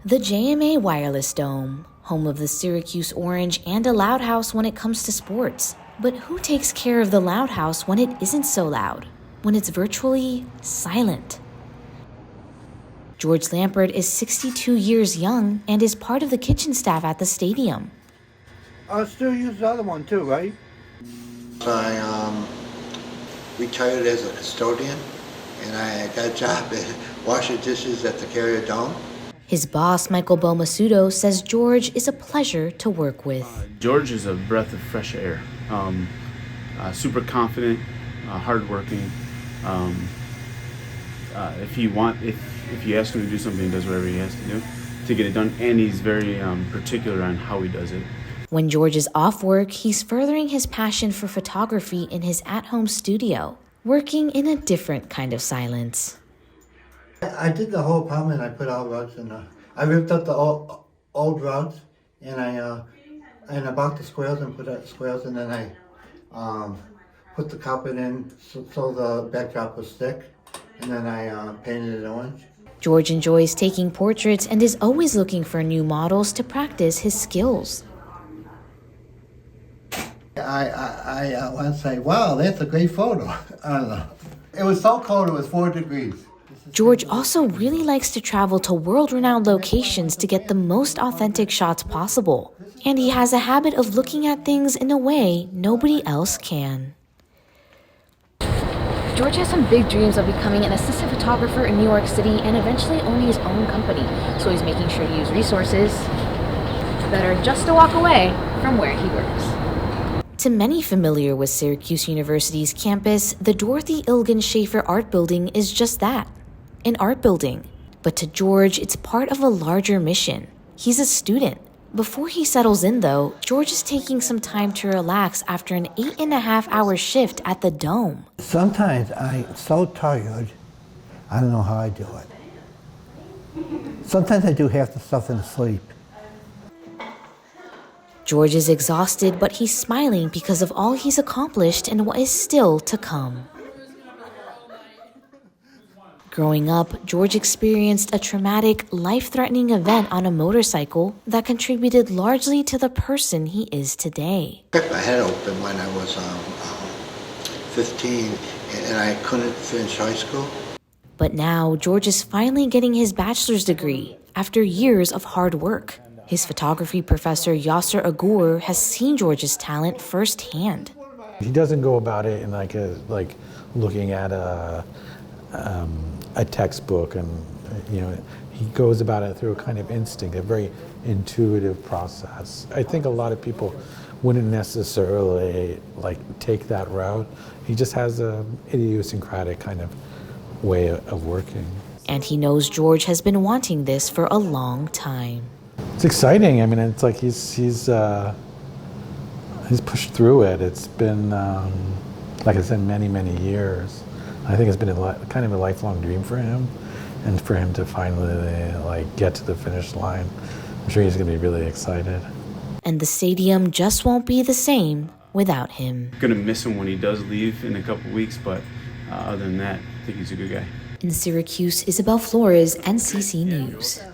The JMA Wireless Dome, home of the Syracuse Orange and a loud house when it comes to sports. But who takes care of the loud house when it isn't so loud? When it's virtually silent? George Lambert is 62 years young and is part of the kitchen staff at the stadium. I still use the other one too, right? I retired as a custodian, and I got a job at washing dishes at the Carrier Dome. His boss, Michael Bomasudo, says George is a pleasure to work with. George is a breath of fresh air. Super confident, hardworking. If you ask him to do something, he does whatever he has to do to get it done, and he's very particular on how he does it. When George is off work, he's furthering his passion for photography in his at-home studio, working in a different kind of silence. I did the whole apartment. I put all rugs in I ripped up the old rugs, and I bought the squares and put out squares, and then I put the carpet in so the backdrop was thick, and then I painted it orange. George enjoys taking portraits and is always looking for new models to practice his skills. I want to say, wow, that's a great photo. I don't know. It was so cold, it was 4 degrees. George also really likes to travel to world-renowned locations to get the most authentic shots possible. And he has a habit of looking at things in a way nobody else can. George has some big dreams of becoming an assistant photographer in New York City and eventually owning his own company. So he's making sure to use resources that are just a walk away from where he works. To many familiar with Syracuse University's campus, the Dorothy Ilgen Schaefer Art Building is just that, an art building. But to George, it's part of a larger mission. He's a student. Before he settles in, though, George is taking some time to relax after an 8.5-hour shift at the Dome. Sometimes I'm so tired, I don't know how I do it. Sometimes I do half the stuff in sleep. George is exhausted, but he's smiling because of all he's accomplished and what is still to come. Growing up, George experienced a traumatic, life-threatening event on a motorcycle that contributed largely to the person he is today. I cut my head open when I was 15, and I couldn't finish high school. But now, George is finally getting his bachelor's degree after years of hard work. His photography professor, Yasser Agur, has seen George's talent firsthand. He doesn't go about it in like looking at a textbook, and he goes about it through a kind of instinct, a very intuitive process. I think a lot of people wouldn't necessarily take that route. He just has a idiosyncratic kind of way of working. And he knows George has been wanting this for a long time. It's exciting. I mean, it's like he's pushed through it. It's been, like I said, many years. I think it's been kind of a lifelong dream for him, and for him to finally get to the finish line, I'm sure he's going to be really excited. And the stadium just won't be the same without him. Gonna miss him when he does leave in a couple weeks, but other than that, I think he's a good guy. In Syracuse, Isabel Flores, NCC News.